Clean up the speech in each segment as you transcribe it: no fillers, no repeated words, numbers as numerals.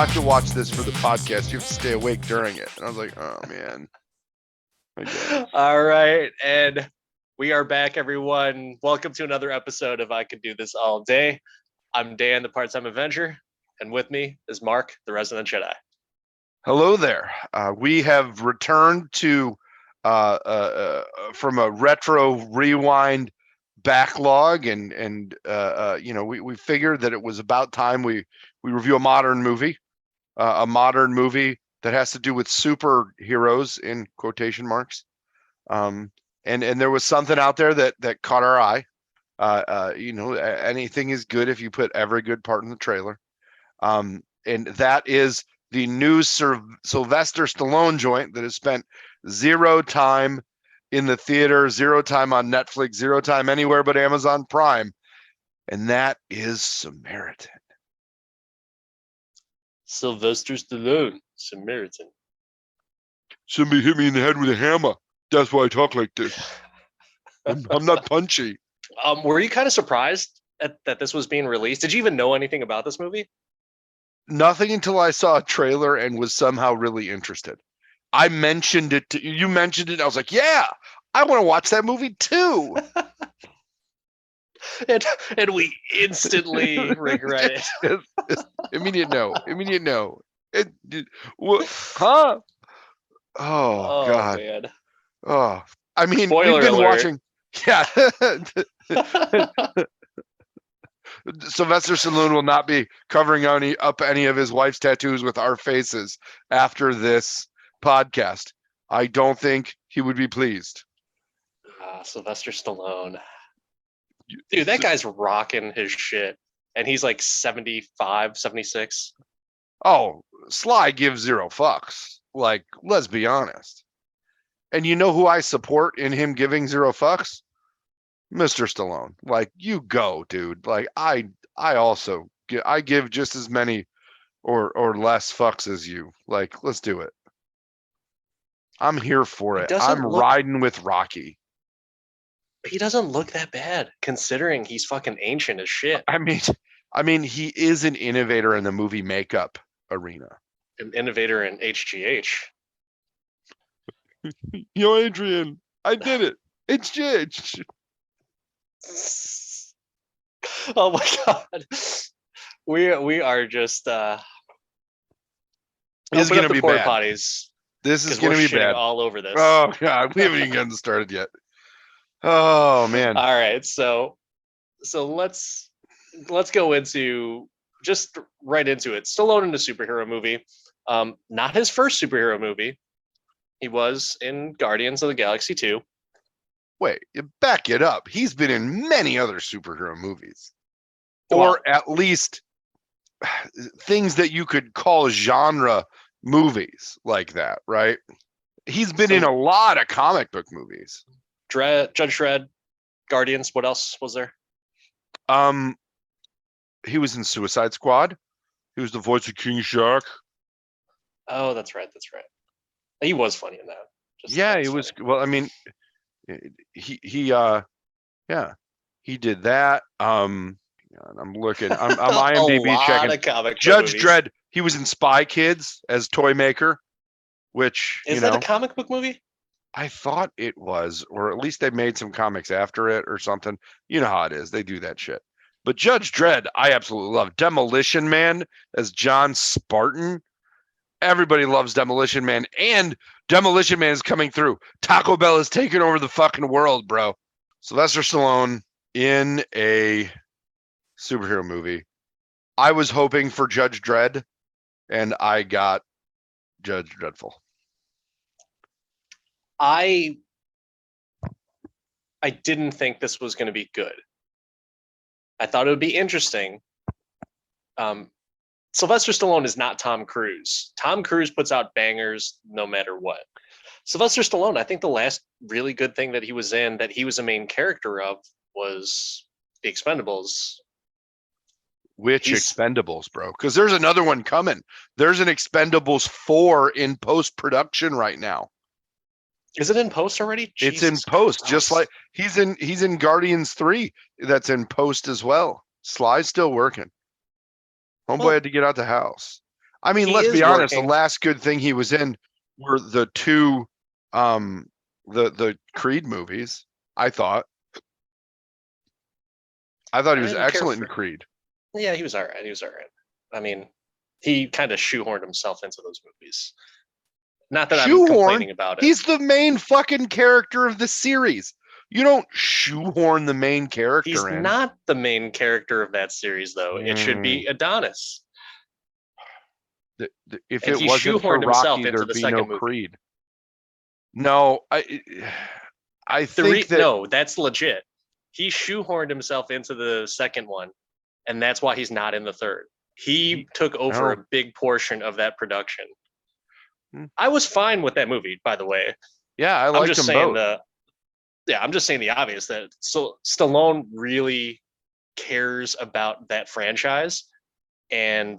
have to watch this for the podcast. You have to stay awake during it. And I was like, oh man. All right, and we are back, everyone. Welcome to another episode of I Could Do This All Day. I'm Dan, the Part-Time Avenger, and with me is Mark, the Resident Jedi. Hello there. We have returned to from a retro rewind backlog, and we figured that it was about time we review a modern movie that has to do with superheroes in quotation marks. And there was something out there that caught our eye. Anything is good if you put every good part in the trailer. And that is the new Sylvester Stallone joint that has spent zero time in the theater, zero time on Netflix, zero time anywhere but Amazon Prime. And that is Samaritan. Sylvester Stallone, Samaritan. Somebody hit me in the head with a hammer. That's why I talk like this. I'm not punchy. Were you kind of surprised that this was being released? Did you even know anything about this movie? Nothing until I saw a trailer and was somehow really interested. I mentioned it to you. You mentioned it. I was like, yeah, I want to watch that movie too. and we instantly regret it. Immediate no. Huh? Oh God. Man. Oh, I mean, Spoiler we've been alert. watching. Yeah. Sylvester Stallone will not be covering up any of his wife's tattoos with our faces after this podcast. I don't think he would be pleased. Sylvester Stallone. Dude, that guy's rocking his shit. And he's like 75, 76. Oh, Sly gives zero fucks. Like, let's be honest. And you know who I support in him giving zero fucks? Mr. Stallone. Like, you go, dude. Like, I also give just as many or less fucks as you. Like, let's do it. I'm here for it. I'm riding with Rocky. He doesn't look that bad, considering he's fucking ancient as shit. I mean, he is an innovator in the movie makeup arena. An innovator in HGH. Yo, Adrian, I did it. It's GH. Oh my God. We are just this is gonna be bad. Potties. This is gonna be bad. All over this. Oh God, we haven't even gotten started yet. Oh man. All right, so let's go into just right into it. Stallone in a superhero movie. Not his first superhero movie. He was in Guardians of the Galaxy 2. Wait, back it up. He's been in many other superhero movies. Or at least things that you could call genre movies like that, right? He's been in a lot of comic book movies. Judge Dredd, Guardians. What else was there? He was in Suicide Squad. He was the voice of King Shark. Oh, that's right. He was funny in that. He was. Well, I mean, he did that. I'm looking. I'm IMDb checking. Judge Dredd. He was in Spy Kids as Toymaker, which is that a comic book movie? I thought it was, or at least they made some comics after it or something. You know how it is. They do that shit. But Judge Dredd, I absolutely love. Demolition Man as John Spartan. Everybody loves Demolition Man, and Demolition Man is coming through. Taco Bell is taking over the fucking world, bro. Sylvester Stallone in a superhero movie. I was hoping for Judge Dredd, and I got Judge Dreadful. I didn't think this was going to be good. I thought it would be interesting. Sylvester Stallone is not Tom Cruise. Tom Cruise puts out bangers no matter what. Sylvester Stallone, I think the last really good thing that he was in, that he was a main character of, was The Expendables. Which Expendables, bro? Because there's another one coming. There's an Expendables 4 in post-production right now. Is it in post already? It's in post, just like he's in Guardians 3. That's in post as well. Sly's still working. Homeboy had to get out the house. I mean, he let's is be honest. The working. last good thing he was in were the two, the Creed movies. I thought. I thought he I was didn't care excellent in for. Creed. Yeah, he was all right. He was all right. I mean, he kind of shoehorned himself into those movies. Not that I'm Shoehorn. complaining about it. He's the main fucking character of the series. You don't shoehorn the main He's character in. not the main character of that series, though. It should Mm, be Adonis. if And it he wasn't for shoehorned himself Rocky, into there'd the be no second movie. Creed. No, I think that No, that's legit. He shoehorned himself into the second one, and that's why he's not in the third. He took over no. a big portion of that production. Hmm. I was fine with that movie, by the way. Yeah, I I'm liked just them saying both. I'm just saying the obvious that Stallone really cares about that franchise, and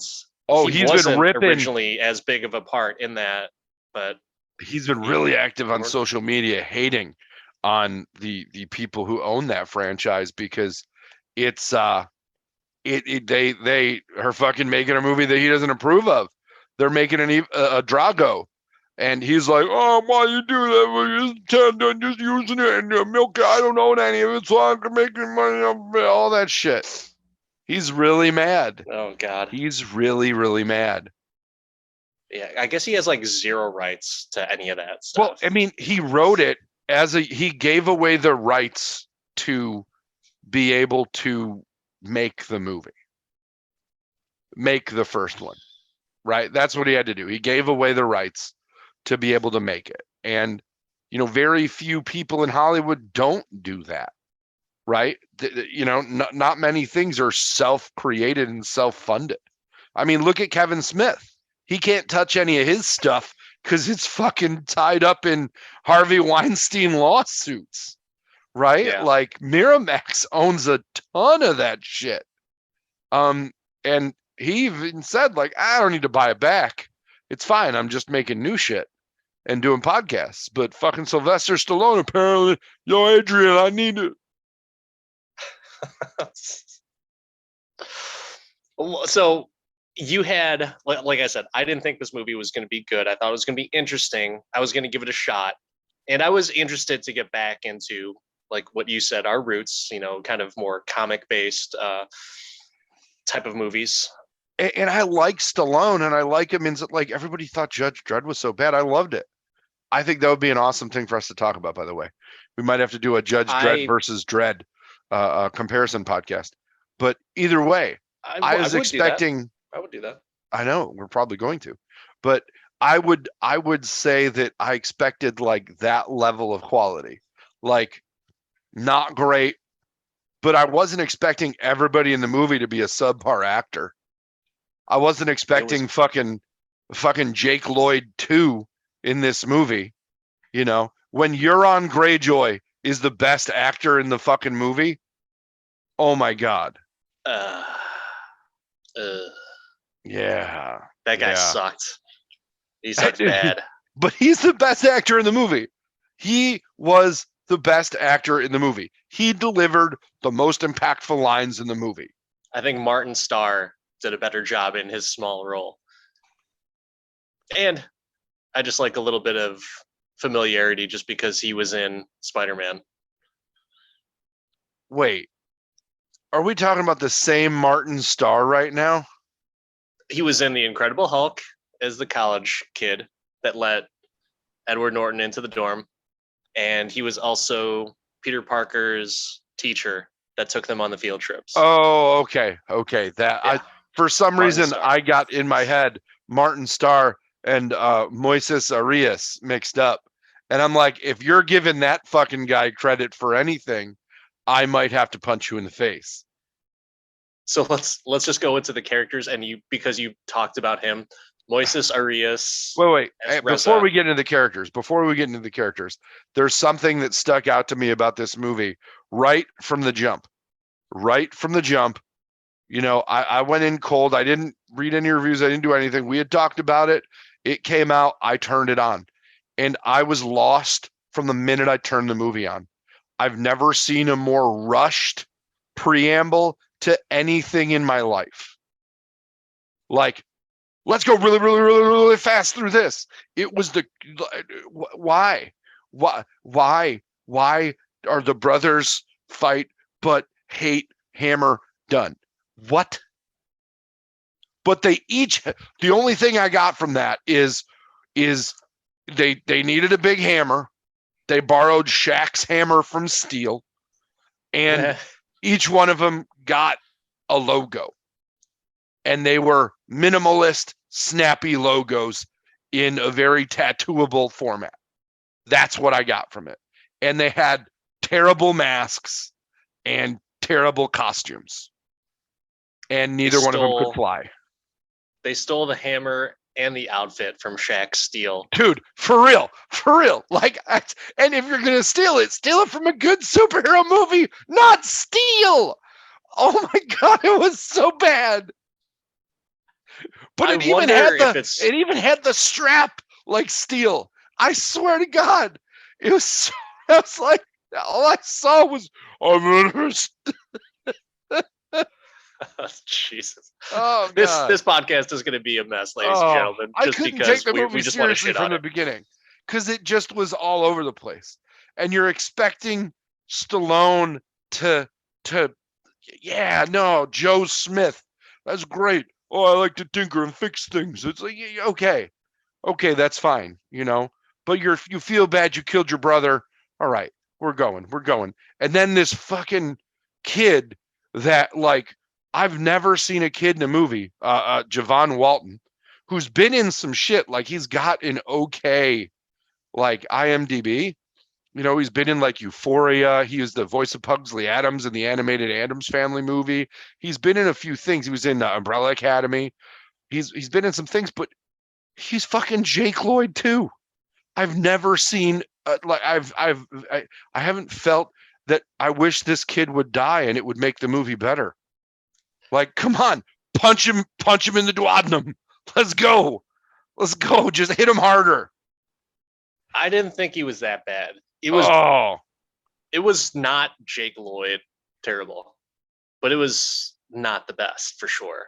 Oh, he he's been wasn't ripping. originally as big of a part in that, but He's been he really active on shoehorned. social media, hating on the people who own that franchise because it's they are fucking making a movie that he doesn't approve of. They're making a Drago, and he's like, "Oh, why you do that? I'm just using it and milk it. I don't own any of it, so I can make money off of it." All that shit. He's really mad. Oh God. He's really, really mad. Yeah, I guess he has like zero rights to any of that Well, stuff. I mean, he wrote it he gave away the rights to be able to make the movie, make the first one. Right? That's what he had to do. He gave away the rights to be able to make it. And, very few people in Hollywood don't do that. Right? Not many things are self-created and self-funded. I mean, look at Kevin Smith. He can't touch any of his stuff because it's fucking tied up in Harvey Weinstein lawsuits. Right? Yeah. Like Miramax owns a ton of that shit. And he even said, like, I don't need to buy it back. It's fine. I'm just making new shit and doing podcasts. But fucking Sylvester Stallone, apparently, yo, Adrian, I need it. So you had, like I said, I didn't think this movie was going to be good. I thought it was going to be interesting. I was going to give it a shot, and I was interested to get back into, like what you said, our roots. Kind of more comic based type of movies. And I like Stallone, and I like him. And like everybody thought Judge Dredd was so bad. I loved it. I think that would be an awesome thing for us to talk about. By the way, we might have to do a Judge Dredd versus Dredd comparison podcast. But either way, I was expecting. I would do that. I know we're probably going to, but I would say that I expected like that level of quality, like not great, but I wasn't expecting everybody in the movie to be a subpar actor. I wasn't expecting fucking Jake Lloyd 2 in this movie. When Euron Greyjoy is the best actor in the fucking movie, oh my God. Yeah. That guy sucked. He sucked bad. But he's the best actor in the movie. He was the best actor in the movie. He delivered the most impactful lines in the movie. I think Martin Starr did a better job in his small role. And I just like a little bit of familiarity just because he was in Spider-Man. Wait, are we talking about the same Martin Starr right now? He was in The Incredible Hulk as the college kid that let Edward Norton into the dorm. And he was also Peter Parker's teacher that took them on the field trips. Oh, okay. For some reason, Starr. I got in my head Martin Starr and Moises Arias mixed up. And I'm like, if you're giving that fucking guy credit for anything, I might have to punch you in the face. So let's just go into the characters, and because you talked about him, Moises Arias. Wait. Before we get into the characters, there's something that stuck out to me about this movie right from the jump. I went in cold. I didn't read any reviews. I didn't do anything. We had talked about it. It came out. I turned it on. And I was lost from the minute I turned the movie on. I've never seen a more rushed preamble to anything in my life. Like, Let's go really, really, really, really fast through this. It was the why, why are the brothers fight but hate Hammer done? What? But they each. The only thing I got from that is they needed a big hammer. They borrowed Shaq's hammer from Steel, and each one of them got a logo. And they were minimalist, snappy logos in a very tattooable format. That's what I got from it. And they had terrible masks and terrible costumes. And neither one of them could fly. They stole the hammer and the outfit from Shaq's Steel. Dude, for real. Like, and if you're going to steal it from a good superhero movie, not Steel. Oh my God, it was so bad. But it even had the strap like Steel. I swear to God, it was. I was like, all I saw was, Jesus. Oh, God. This podcast is going to be a mess, ladies and gentlemen. Just I couldn't take the movie seriously from the beginning because it just was all over the place, and you're expecting Stallone to Joe Smith. That's great. Oh, I like to tinker and fix things. It's like, okay, that's fine, but you feel bad you killed your brother. All right, we're going. And then this fucking kid that, like, I've never seen a kid in a movie, Javon Walton, who's been in some shit. Like, he's got an okay, like, IMDb. He's been in, like, Euphoria. He was the voice of Pugsley Addams in the animated Addams Family movie. He's been in a few things. He was in Umbrella Academy. He's been in some things, but he's fucking Jake Lloyd too. I've never seen I haven't felt that I wish this kid would die and it would make the movie better. Like, come on, punch him in the duodenum. Let's go. Just hit him harder. I didn't think he was that bad. It was not Jake Lloyd terrible, but it was not the best for sure.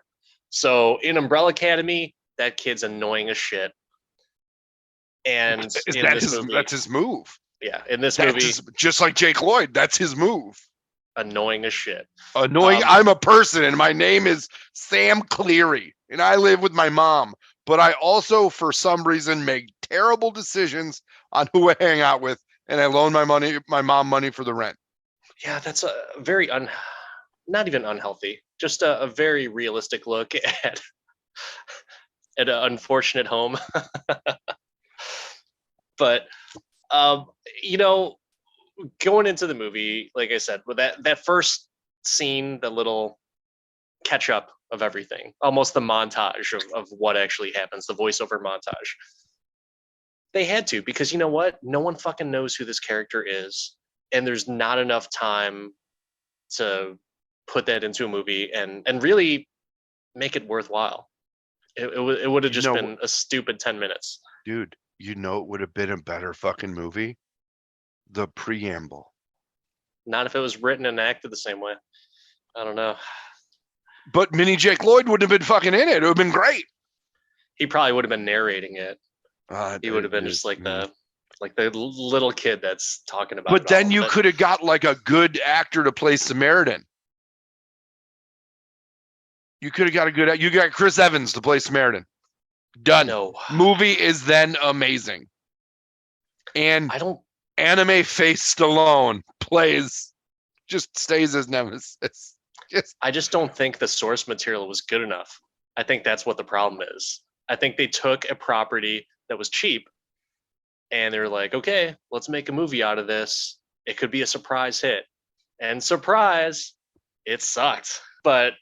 So in Umbrella Academy, that kid's annoying as shit. And that's his move. Yeah, in this movie, just like Jake Lloyd, that's his move. Annoying as shit. I'm a person, and my name is Sam Cleary, and I live with my mom. But I also, for some reason, make terrible decisions on who I hang out with, and I loan my mom money for the rent. Yeah, that's a very not even unhealthy, just a very realistic look at an unfortunate home. But going into the movie, like I said, with that first scene, the little catch up of everything, almost the montage of what actually happens, the voiceover montage. They had to, because you know what? No one fucking knows who this character is, and there's not enough time to put that into a movie and really make it worthwhile. It would have just been a stupid 10 minutes. Dude, it would have been a better fucking movie? The preamble. Not if it was written and acted the same way. I don't know. But Mini Jake Lloyd wouldn't have been fucking in it. It would have been great. He probably would have been narrating it. He would have been just like the little kid that's talking about. But then you could have got like a good actor to play Samaritan. You could have got you got Chris Evans to play Samaritan. Done. No. Movie is then amazing. And anime face Stallone stays as Nemesis. I just don't think the source material was good enough. I think that's what the problem is. I think they took a property that was cheap and they were like, okay, let's make a movie out of this. It could be a surprise hit. And surprise, it sucked. But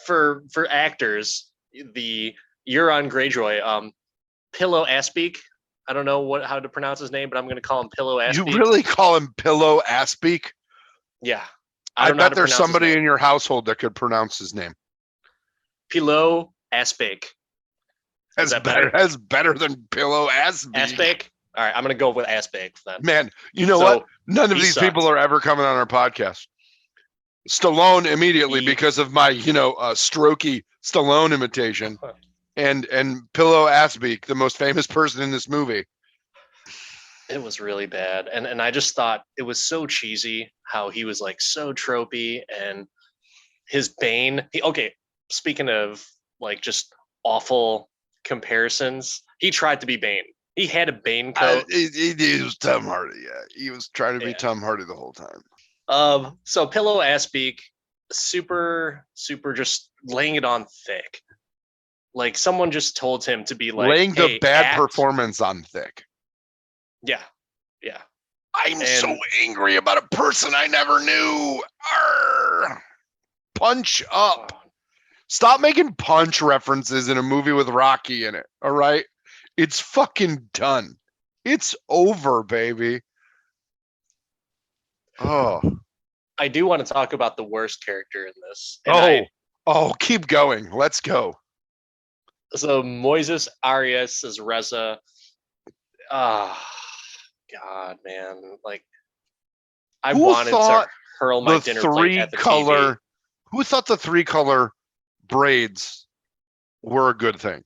for actors, the Euron Greyjoy, Pillow Aspik, I don't know how to pronounce his name, but I'm going to call him Pillow Aspik. You really call him Pillow Aspik? Yeah. I bet there's somebody in your household that could pronounce his name. Pillow Aspik. That's better. That's better than Pillow Aspik. Aspik? All right, I'm going to go with Aspik then. Man, you know what? None of these people are ever coming on our podcast. Stallone immediately because of my, strokey Stallone imitation. and Pillow Assbeak, the most famous person in this movie. It was really bad, and I just thought it was so cheesy how he was like so tropey, and his Bane. Okay, speaking of like just awful comparisons, he tried to be Bane. He had a Bane coat. He was Tom Hardy. Yeah, he was trying to be Yeah. Tom Hardy the whole time. So Pillow Assbeak, super just laying it on thick. Like someone just told him to be like, Laying hey, the bad act. performance on thick. Yeah, yeah. I'm so angry about a person I never knew. Arr! Punch up. Stop making Punch references in a movie with Rocky in it. All right, it's fucking done. It's over, baby. Oh. I do want to talk about the worst character in this. And keep going. Let's go. So Moises Arias as Reza. Ah, God, man. Like, I wanted to hurl my dinner plate at the TV. Who thought the 3-color braids were a good thing?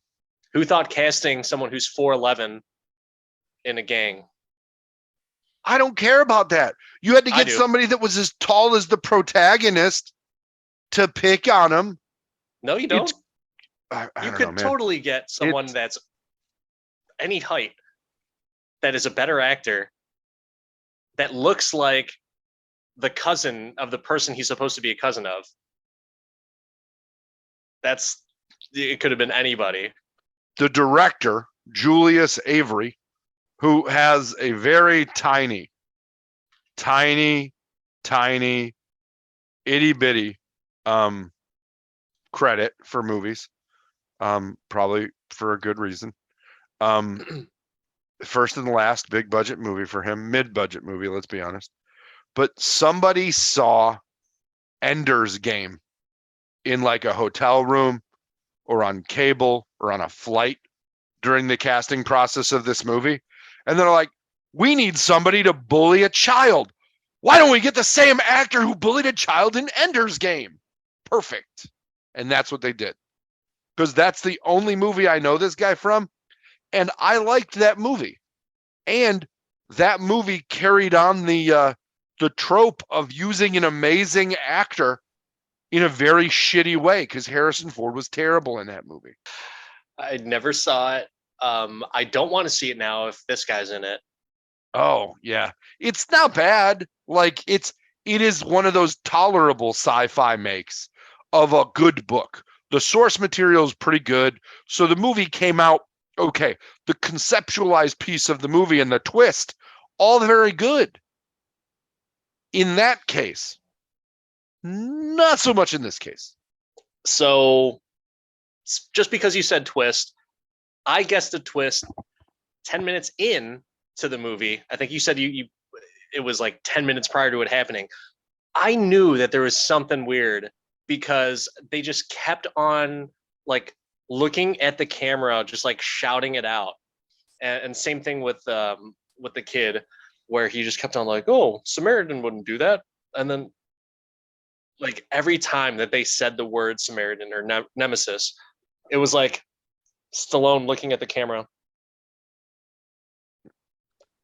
Who thought casting someone who's 4'11" in a gang? I don't care about that. You had to get somebody that was as tall as the protagonist to pick on him. No, you don't. You could totally get someone that's any height that is a better actor that looks like the cousin of the person he's supposed to be a cousin of. It could have been anybody. The director, Julius Avery, who has a very tiny, itty bitty credit for movies. Probably for a good reason. First and last big budget movie for him, mid-budget movie, let's be honest. But somebody saw Ender's Game in like a hotel room or on cable or on a flight during the casting process of this movie. And they're like, we need somebody to bully a child. Why don't we get the same actor who bullied a child in Ender's Game? Perfect. And that's what they did. Because that's the only movie I know this guy from. And I liked that movie. And that movie carried on the trope of using an amazing actor in a very shitty way, because Harrison Ford was terrible in that movie. I never saw it. I don't want to see it now if this guy's in it. Oh, yeah. It's not bad. Like, it is one of those tolerable sci-fi makes of a good book. The source material is pretty good. So the movie came out okay. The conceptualized piece of the movie and the twist, all very good. In that case, not so much in this case. So just because you said twist, I guessed the twist 10 minutes in to the movie. I think you said it was like 10 minutes prior to it happening. I knew that there was something weird because they just kept on like looking at the camera, just like shouting it out. And same thing with the kid, where he just kept on like, oh, Samaritan wouldn't do that. And then like every time that they said the word Samaritan or Nemesis, it was like Stallone looking at the camera.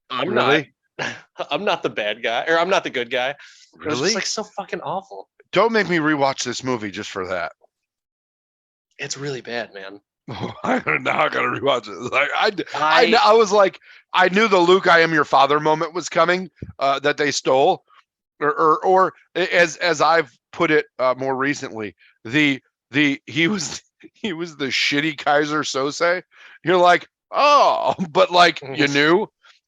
I'm not the bad guy, or I'm not the good guy. Really? It was just like so fucking awful. Don't make me rewatch this movie just for that. It's really bad, man. I'm not gonna rewatch it. Like I was like, I knew the Luke, I am your father moment was coming. That they stole, or as I've put it more recently, he was the shitty Kaiser Sose. You're like, oh, but like you knew.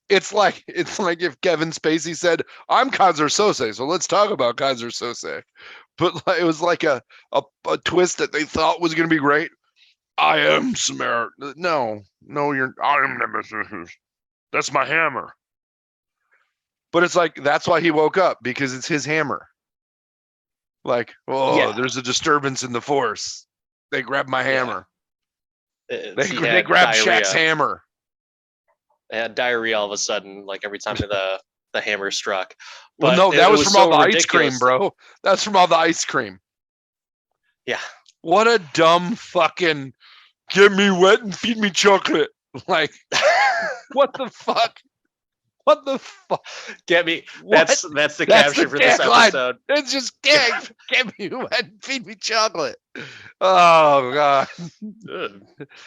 It's like if Kevin Spacey said, I'm Kaiser Sose, so let's talk about Kaiser Sose. But it was like a twist that they thought was going to be great. I am Samaritan. No, I am Nemesis. That's my hammer. But it's like, that's why he woke up, because it's his hammer. Like, there's a disturbance in the force. They grabbed my hammer. They grabbed Shaq's hammer. They had diarrhea all of a sudden, like every time the hammer struck. But well, no, that was from all the ice cream, bro. That's from all the ice cream. Yeah. What a dumb fucking get me wet and feed me chocolate. Like, what the fuck? What the fuck? Get me. What? That's the That's caption the for this tagline. episode. It's just get me wet and feed me chocolate. Oh god.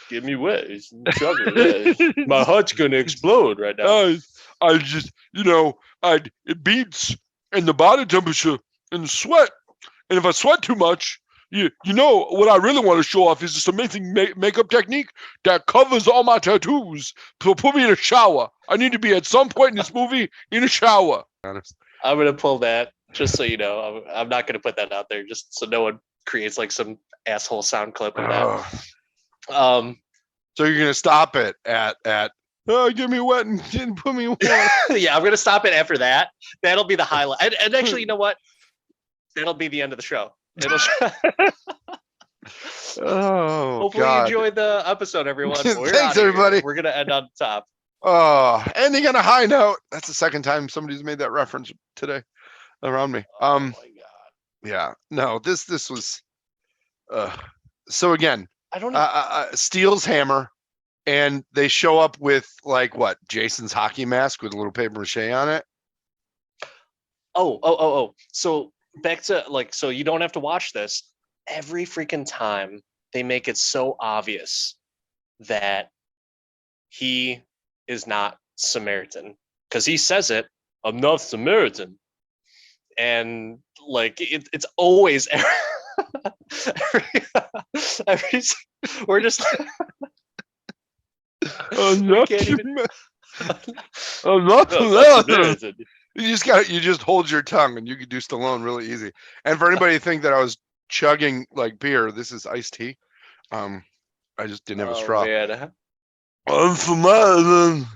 Get me wet. It's chocolate. My heart's gonna explode right now. I just, it beats and the body temperature and the sweat. And if I sweat too much, what I really want to show off is this amazing makeup technique that covers all my tattoos. So put me in a shower. I need to be at some point in this movie in a shower. Honest. I'm gonna pull that just so you know. I'm not gonna put that out there just so no one creates like some asshole sound clip of that. So you're gonna stop it at get me wet and put me in water. Yeah, I'm gonna stop it after that. That'll be the highlight. And actually, you know what? That'll be the end of the show. Hopefully you enjoyed the episode, everyone. Thanks, everybody. We're gonna end on top. Ending on a high note. That's the second time somebody's made that reference today around me. Oh my god. Yeah. No, this was so again, I don't know. Steele's hammer, and they show up with like what? Jason's hockey mask with a little paper mache on it. Oh. So back to like, so you don't have to watch this. Every freaking time they make it so obvious that he is not Samaritan. Because he says it, I'm not Samaritan. And like it's always we're just I'm not Samaritan. You just hold your tongue and you can do Stallone really easy. And for anybody to think that I was chugging like beer, this is iced tea. I just didn't have a straw. Man. I'm Samaritan.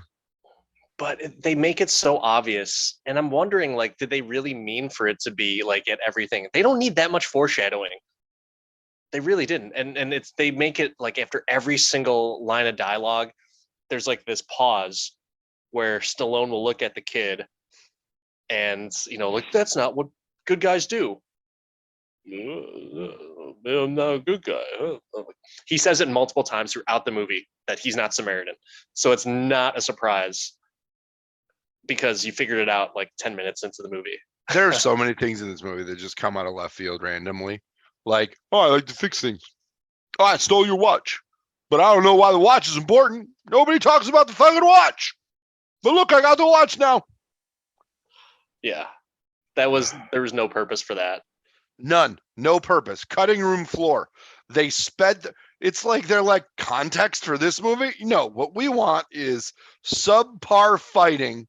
But they make it so obvious, and I'm wondering, like, did they really mean for it to be like at everything? They don't need that much foreshadowing. They really didn't, and they make it like after every single line of dialogue, there's like this pause where Stallone will look at the kid, and like that's not what good guys do. I'm not a good guy. He says it multiple times throughout the movie that he's not Samaritan, so it's not a surprise. Because you figured it out like 10 minutes into the movie. There are so many things in this movie that just come out of left field randomly. Like, I like to fix things. I stole your watch. But I don't know why the watch is important. Nobody talks about the fucking watch. But look, I got the watch now. Yeah. There was no purpose for that. None. No purpose. Cutting room floor. They it's like they're like context for this movie. No, what we want is subpar fighting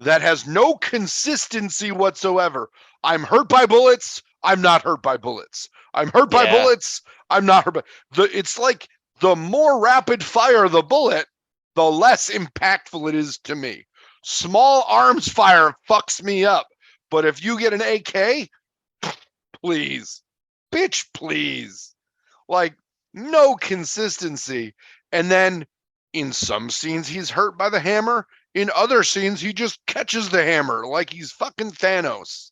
that has no consistency whatsoever. I'm hurt by bullets. I'm not hurt by bullets. I'm hurt by bullets. I'm not hurt by it's like the more rapid fire the bullet, the less impactful it is to me. Small arms fire fucks me up. But if you get an AK, please. Bitch, please. Like, no consistency. And then in some scenes he's hurt by the hammer. In other scenes, he just catches the hammer like he's fucking Thanos.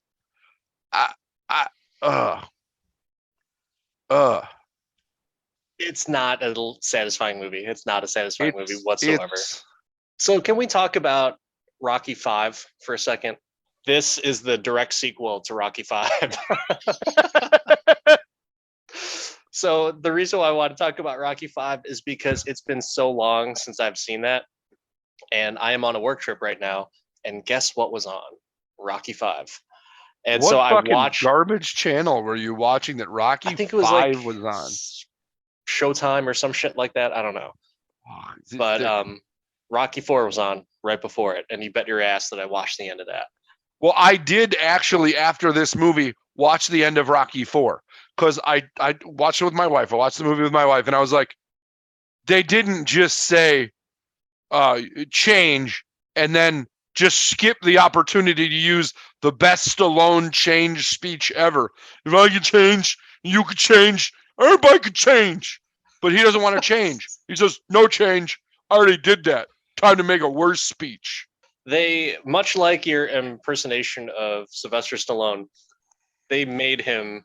It's not a satisfying movie. It's not a satisfying movie whatsoever. So can we talk about Rocky V for a second? This is the direct sequel to Rocky V. So the reason why I want to talk about Rocky V is because it's been so long since I've seen that. And I am on a work trip right now, and guess what was on? Rocky V. And what so I fucking watched garbage channel were you watching that Rocky I think it was V like was on? Showtime or some shit like that. I don't know. But Rocky IV was on right before it, and you bet your ass that I watched the end of that. Well, I did actually, after this movie, watch the end of Rocky IV because I watched it with my wife. I watched the movie with my wife, and I was like, they didn't just say change and then just skip the opportunity to use the best Stallone change speech ever. If I could change, you could change, everybody could change. But he doesn't want to change. He says, no change. I already did that. Time to make a worse speech. They, much like your impersonation of Sylvester Stallone, they made him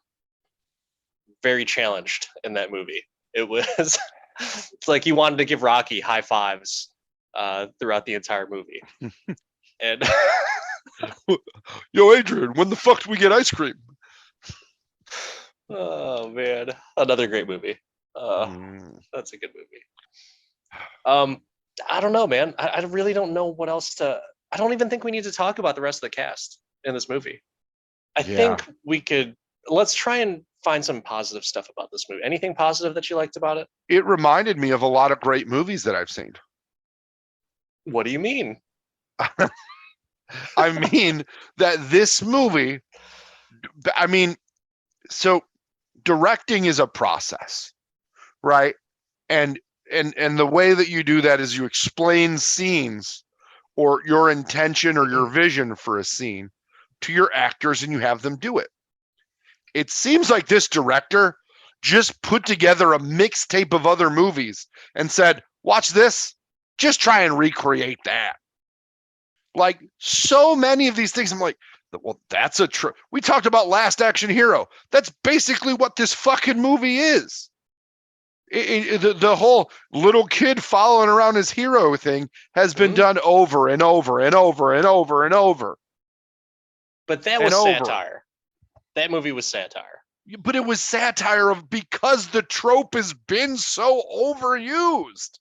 very challenged in that movie. It was It's like he wanted to give Rocky high fives throughout the entire movie. And Yo, Adrian, when the fuck do we get ice cream? oh man, another great movie. That's a good movie. I don't know, man. I really don't know what else to. I don't even think we need to talk about the rest of the cast in this movie. I think we could. Let's try and find some positive stuff about this movie. Anything positive that you liked about it? It reminded me of a lot of great movies that I've seen. What do you mean? I mean that this movie, I mean, so directing is a process, right? And the way that you do that is you explain scenes or your intention or your vision for a scene to your actors and you have them do it. It seems like this director just put together a mixtape of other movies and said, watch this, just try and recreate that. Like so many of these things, I'm like, well, that's we talked about Last Action Hero. That's basically what this fucking movie is. The whole little kid following around his hero thing has been done over and over and over and over and over. But that was satire. That movie was satire. But it was satire of because the trope has been so overused.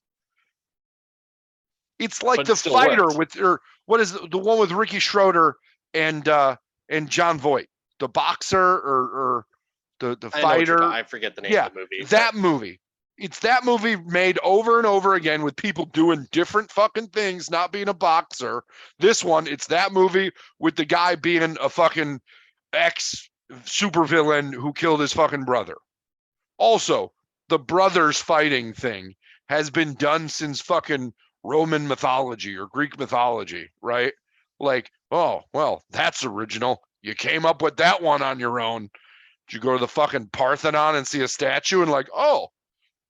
It's like the fighter with, or what is the one with Ricky Schroeder and John Voight, the boxer or the fighter. I forget the name of the movie. That movie. It's that movie made over and over again with people doing different fucking things, not being a boxer. This one, it's that movie with the guy being a fucking ex supervillain who killed his fucking brother. Also, the brothers fighting thing has been done since fucking Roman mythology or Greek mythology, right? Like, oh, well, that's original. You came up with that one on your own. Did you go to the fucking Parthenon and see a statue and like, oh,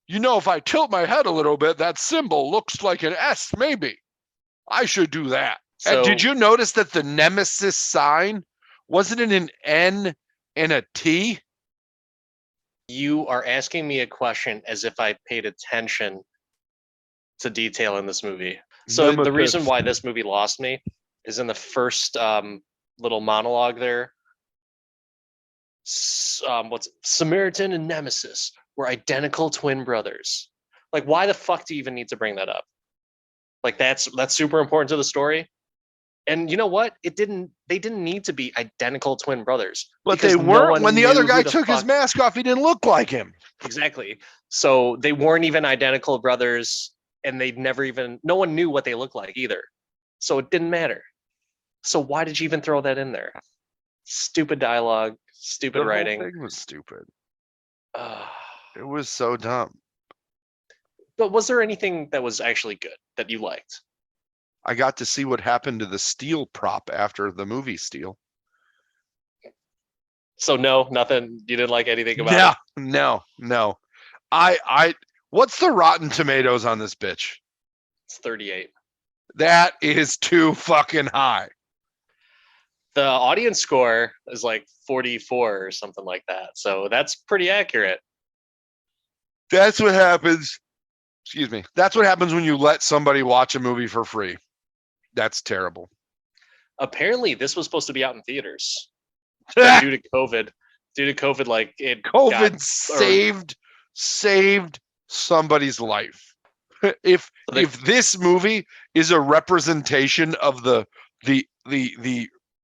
you know, if I tilt my head a little bit, that symbol looks like an S, maybe. I should do that. So, and did you notice that the Nemesis sign wasn't it an N and a T? You are asking me a question as if I paid attention to detail in this movie. So the reason why this movie lost me is in the first little monologue there. What's Samaritan and Nemesis were identical twin brothers. Like, why the fuck do you even need to bring that up? Like, that's super important to the story. And you know what? They didn't need to be identical twin brothers. But they weren't. When the other guy took his mask off, he didn't look like him. Exactly. So they weren't even identical brothers, and no one knew what they looked like either. So it didn't matter. So why did you even throw that in there? Stupid dialogue, stupid writing. The whole thing was stupid. It was so dumb. But was there anything that was actually good that you liked? I got to see what happened to the steel prop after the movie Steel. So no, nothing. You didn't like anything about it? No. What's the Rotten Tomatoes on this bitch? It's 38. That is too fucking high. The audience score is like 44 or something like that. So that's pretty accurate. That's what happens. Excuse me. That's what happens when you let somebody watch a movie for free. That's terrible. Apparently, this was supposed to be out in theaters. Due to COVID, like it. COVID saved somebody's life. If this movie is a representation of the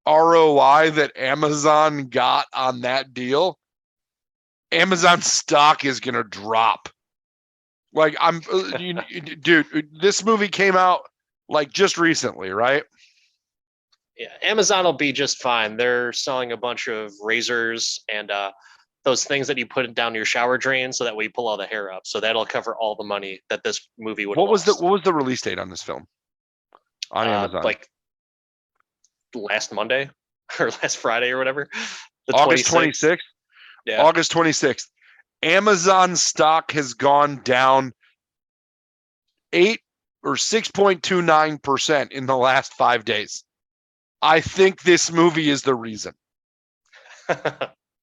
ROI that Amazon got on that deal, Amazon stock is gonna drop. Like dude, this movie came out like just recently, right? Yeah, Amazon will be just fine. They're selling a bunch of razors and those things that you put down your shower drain, so that way you pull all the hair up. So that'll cover all the money that this movie would. What was the release date on this film? On Amazon, like last Monday or last Friday or whatever. August 26th. Yeah, August 26th. Amazon stock has gone down 6.29% in the last 5 days. I think this movie is the reason.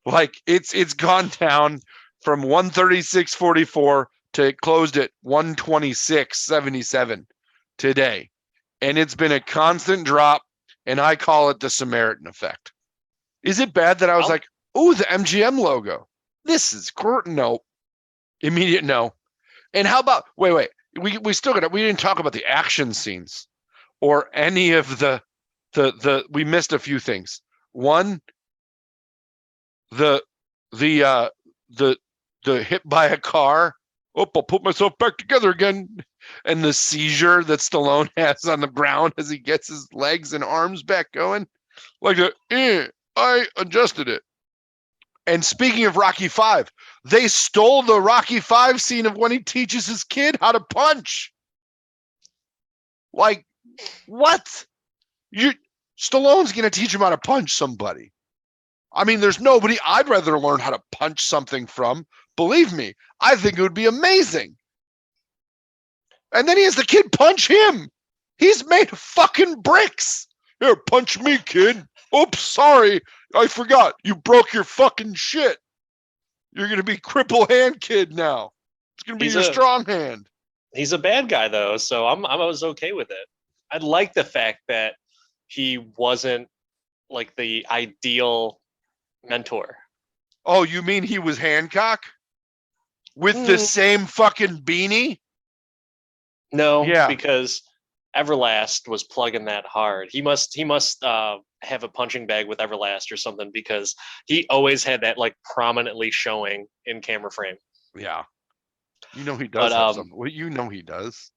Like it's gone down from 136.44 It closed at 126.77 today. And it's been a constant drop, and I call it the Samaritan effect. Is it bad that I was like, oh, the MGM logo? This is no. Immediate no. And how about wait. We still got we didn't talk about the action scenes or any of the we missed a few things. One, the hit by a car. Oh, I'll put myself back together again. And the seizure that Stallone has on the ground as he gets his legs and arms back going. Like I adjusted it. And speaking of Rocky V, they stole the Rocky V scene of when he teaches his kid how to punch. Like, what? Stallone's going to teach him how to punch somebody. I mean, there's nobody I'd rather learn how to punch something from. Believe me, I think it would be amazing. And then he has the kid punch him. He's made of fucking bricks. Here, punch me, kid. Oops, sorry. I forgot. You broke your fucking shit. You're going to be cripple hand kid now. It's going to be your strong hand. He's a bad guy, though, so I was okay with it. I like the fact that he wasn't like the ideal mentor. Oh, you mean he was Hancock? With the same fucking beanie? No, because Everlast was plugging that hard. He must have a punching bag with Everlast or something, because he always had that like prominently showing in camera frame. Yeah. You know he does have something. Well, you know he does.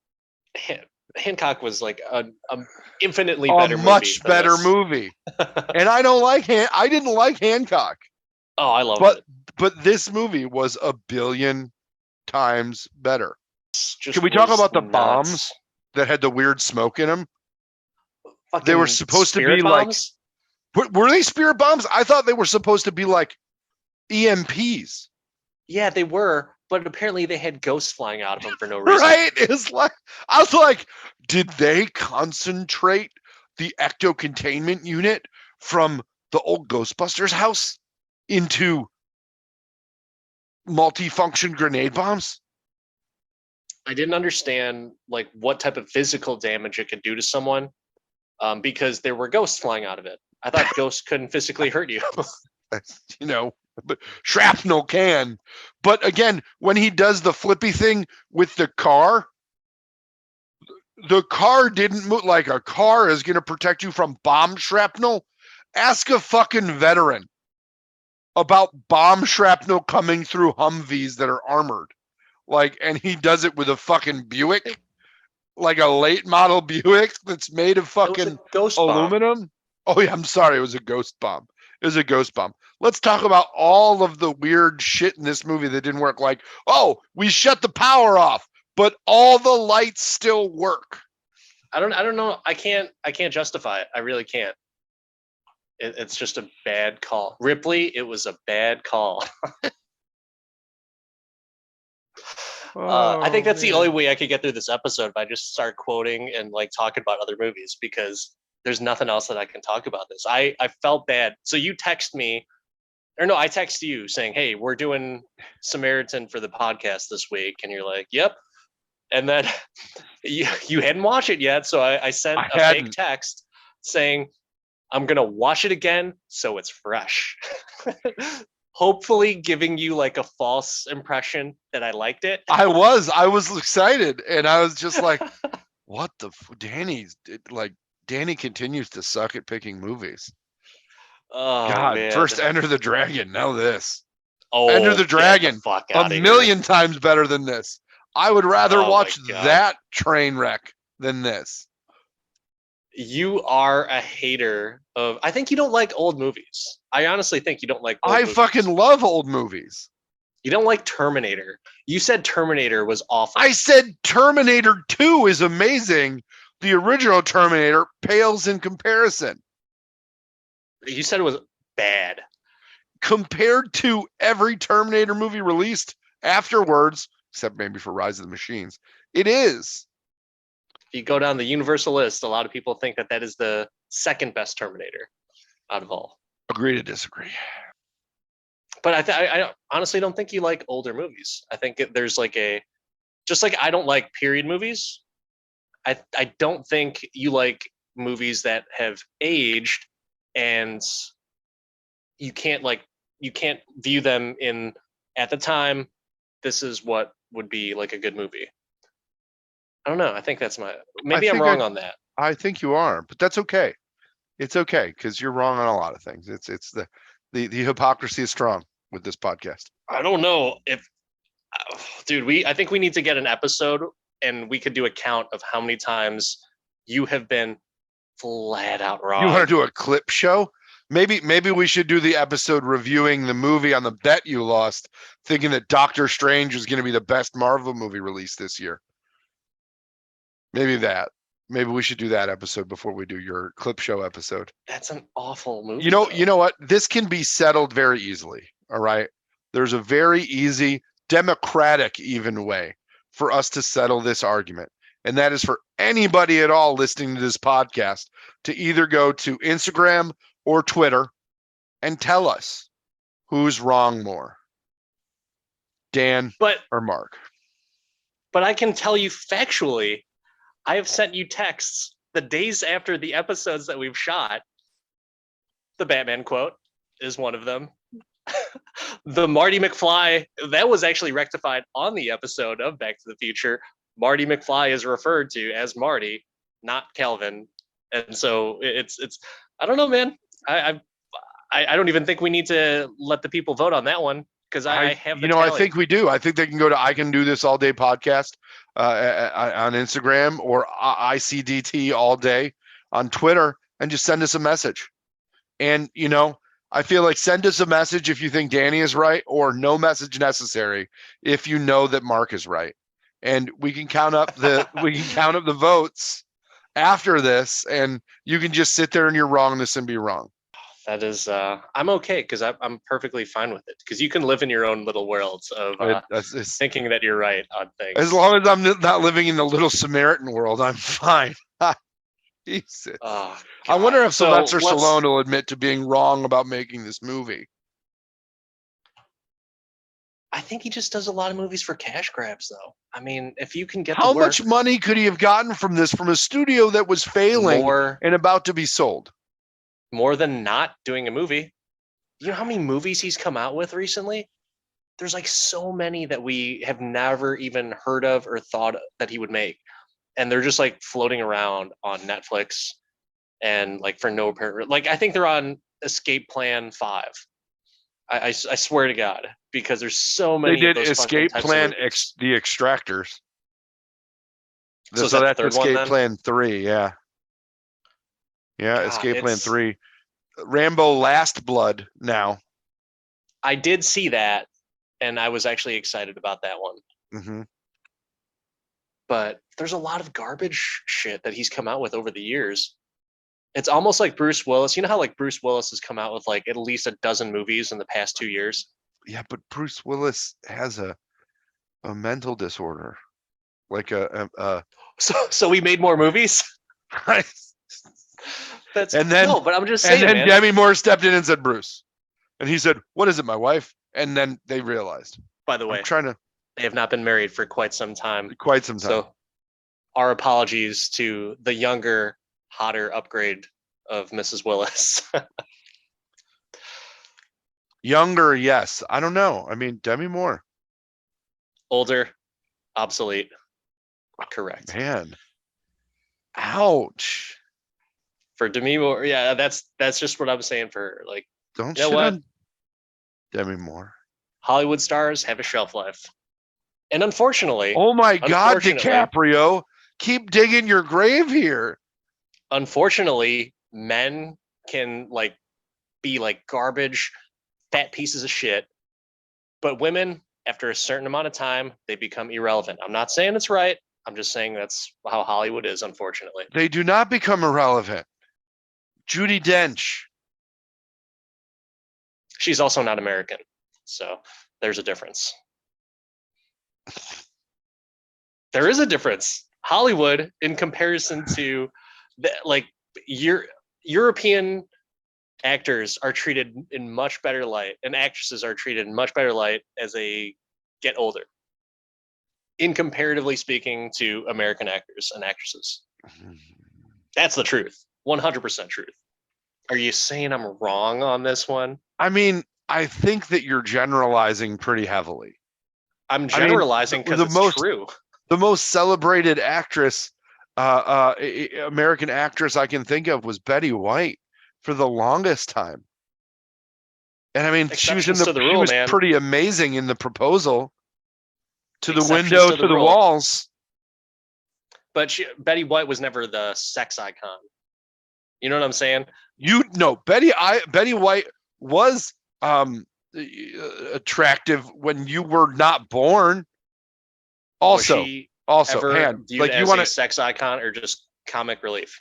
Hancock was like an infinitely better movie. A much better movie. And I didn't like Hancock. Oh, I love it. But this movie was a billion times better. Can we talk about the bombs that had the weird smoke in them? They were supposed to be bombs? Like, were they spirit bombs? I thought they were supposed to be like EMPs. Yeah, they were, but apparently they had ghosts flying out of them for no reason. Right? It's like, I was like, did they concentrate the ecto containment unit from the old Ghostbusters house into multifunction grenade bombs? I didn't understand like what type of physical damage it could do to someone, because there were ghosts flying out of it. I thought ghosts couldn't physically hurt you. You know, but shrapnel can. But again, when he does the flippy thing with the car didn't move. Like a car is going to protect you from bomb shrapnel. Ask a fucking veteran about bomb shrapnel coming through Humvees that are armored. Like, and he does it with a fucking Buick, like a late model Buick that's made of fucking aluminum. Bomb. Oh yeah, I'm sorry, it was a ghost bomb. It was a ghost bomb. Let's talk about all of the weird shit in this movie that didn't work. Like, oh, we shut the power off, but all the lights still work. I don't know. I can't justify it. I really can't. It's just a bad call. Ripley, it was a bad call. I think that's the only way I could get through this episode, if I just start quoting and like talking about other movies, because there's nothing else that I can talk about this. I felt bad. So you text me, or no, I text you saying, hey, we're doing Samaritan for the podcast this week. And you're like, yep. And then you hadn't watched it yet. So I sent a fake text saying, I'm going to watch it again so it's fresh. Hopefully giving you like a false impression that I liked it. I was excited, and I was just like, what the Danny continues to suck at picking movies. Oh, God, man. First Enter the Dragon, now this. Enter the Dragon, a million times better than this. I would rather watch that train wreck than this. You are a hater of. I think you don't like old movies. I honestly think you don't like old movies. Fucking love old movies. You don't like Terminator. You said Terminator was awful. I said Terminator 2 is amazing. The original Terminator pales in comparison. You said it was bad. Compared to every Terminator movie released afterwards, except maybe for Rise of the Machines, it is. If you go down the universal list, a lot of people think that is the second best Terminator out of all. Agree to disagree. But I honestly don't think you like older movies. I think there's like a just like I don't like period movies, I don't think you like movies that have aged and you can't view them in at the time. This is what would be like a good movie. I don't know. I think that's maybe I'm wrong on that. I think you are, but that's okay. It's okay because you're wrong on a lot of things. It's the hypocrisy is strong with this podcast. I don't know if, dude. I think we need to get an episode and we could do a count of how many times you have been flat out wrong. You want to do a clip show? Maybe we should do the episode reviewing the movie on the bet you lost, thinking that Doctor Strange is going to be the best Marvel movie released this year. Maybe that. Maybe we should do that episode before we do your clip show episode. That's an awful movie. You know what? This can be settled very easily. All right. There's a very easy, democratic, even way for us to settle this argument. And that is for anybody at all listening to this podcast to either go to Instagram or Twitter and tell us who's wrong more, Dan or Mark. But I can tell you factually, I have sent you texts the days after the episodes that we've shot. The Batman quote is one of them. The Marty McFly, that was actually rectified on the episode of Back to the Future. Marty McFly is referred to as Marty, not Calvin. And so it's I don't know, man. I don't even think we need to let the people vote on that one because I have the tally. I think we do. I think they can go to I Can Do This All Day podcast on Instagram or ICDT All Day on Twitter and just send us a message. And, I feel like send us a message if you think Danny is right or no message necessary if you know that Mark is right. And we can count up the votes after this, and you can just sit there in your wrongness and be wrong. That is, I'm okay because I'm perfectly fine with it because you can live in your own little worlds of thinking that you're right on things. As long as I'm not living in the little Samaritan world, I'm fine. Jesus. Oh, I wonder if Sylvester Stallone will admit to being wrong about making this movie. I think he just does a lot of movies for cash grabs, though. I mean, if you can get how much money could he have gotten from this from a studio that was failing and about to be sold? More than not doing a movie. You know how many movies he's come out with recently? There's like so many that we have never even heard of or thought that he would make. And they're just like floating around on Netflix and like for no apparent, like I think they're on Escape Plan 5. I swear to God, because there's so many. They did Escape Plan the Extractors. So that's Escape Plan 3, yeah. Yeah, God, Escape Plan 3. Rambo Last Blood now. I did see that, and I was actually excited about that one. Mm-hmm. But there's a lot of garbage shit that he's come out with over the years. It's almost like Bruce Willis. You know how like Bruce Willis has come out with like at least a dozen movies in the past 2 years? Yeah, but Bruce Willis has a mental disorder. Like So he made more movies? But I'm just saying. And then Demi Moore stepped in and said, Bruce. And he said, what is it, my wife? And then they realized. By the way, they have not been married for quite some time. So our apologies to the younger, hotter upgrade of Mrs. Willis. Younger, yes. I don't know. I mean, Demi Moore. Older, obsolete. Correct. Man. Ouch. For Demi Moore, yeah, that's just what I'm saying for her. Like, don't you know what? Demi Moore. Hollywood stars have a shelf life. And unfortunately, oh my God, DiCaprio, keep digging your grave here. Unfortunately, men can like be like garbage, fat pieces of shit. But women, after a certain amount of time, they become irrelevant. I'm not saying it's right. I'm just saying that's how Hollywood is, unfortunately. They do not become irrelevant. Judi Dench. She's also not American. So there's a difference. There is a difference. Hollywood, in comparison to European actors, are treated in much better light, and actresses are treated in much better light as they get older. in comparatively speaking to American actors and actresses. That's the truth. 100% truth. Are you saying I'm wrong on this one? I mean, I think that you're generalizing pretty heavily. I'm I mean, generalizing because it's true. The most celebrated actress, American actress I can think of was Betty White for the longest time. And I mean, she was pretty amazing in The Proposal. To the window, to the walls. But Betty White was never the sex icon. You know what I'm saying? Betty White was attractive when you were not born. Also, viewed like as a sex icon or just comic relief?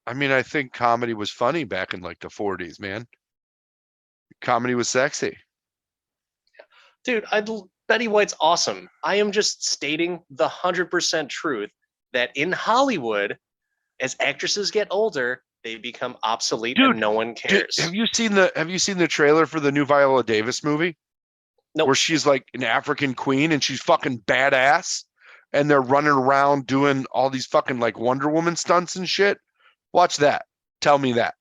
I mean, I think comedy was funny back in like the 40s, man. Comedy was sexy. Dude, Betty White's awesome. I am just stating the 100% truth that in Hollywood, as actresses get older, they become obsolete and no one cares. Have you seen the trailer for the new Viola Davis movie? Nope. Where she's like an African queen and she's fucking badass and they're running around doing all these fucking like Wonder Woman stunts and shit. Watch that. Tell me that.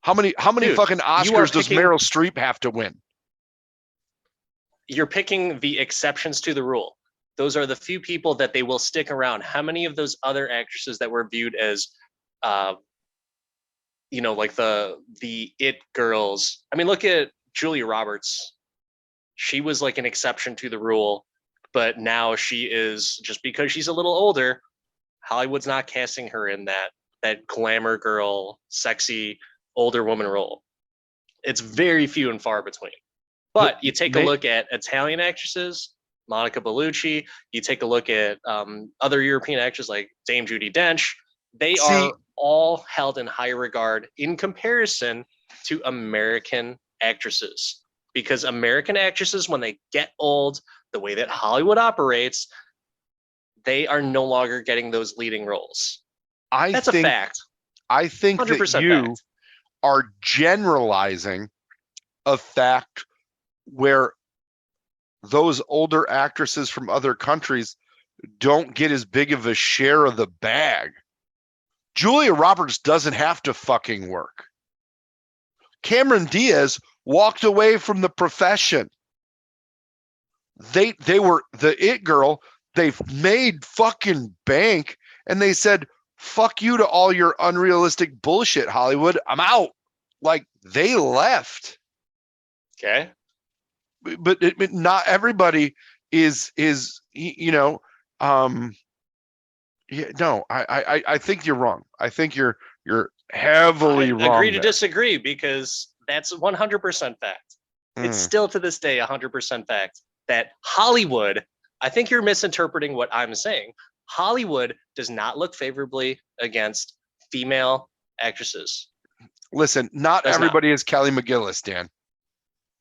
How many fucking Oscars does Meryl Streep have to win? You're picking the exceptions to the rule. Those are the few people that they will stick around. How many of those other actresses that were viewed as like the it girls? I mean, look at Julia Roberts. She was like an exception to the rule, but now she is, just because she's a little older, Hollywood's not casting her in that glamour girl, sexy older woman role. It's very few and far between. But you take a look at Italian actresses, Monica Bellucci. You take a look at other European actresses like Dame Judi Dench. They are all held in high regard in comparison to American actresses. Because American actresses, when they get old, the way that Hollywood operates, they are no longer getting those leading roles. That's a fact. I think that you are generalizing a fact where those older actresses from other countries don't get as big of a share of the bag. Julia Roberts doesn't have to fucking work. Cameron Diaz walked away from the profession. They were the it girl. They've made fucking bank, and they said, fuck you to all your unrealistic bullshit, Hollywood. I'm out. Like, they left. Okay. But not everybody is I think you're wrong. I think you're heavily wrong. Agree to disagree, because that's 100% fact. It's still to this day 100% fact that Hollywood, I think you're misinterpreting what I'm saying. Hollywood does not look favorably against female actresses. Listen, not everybody is Kelly McGillis, Dan.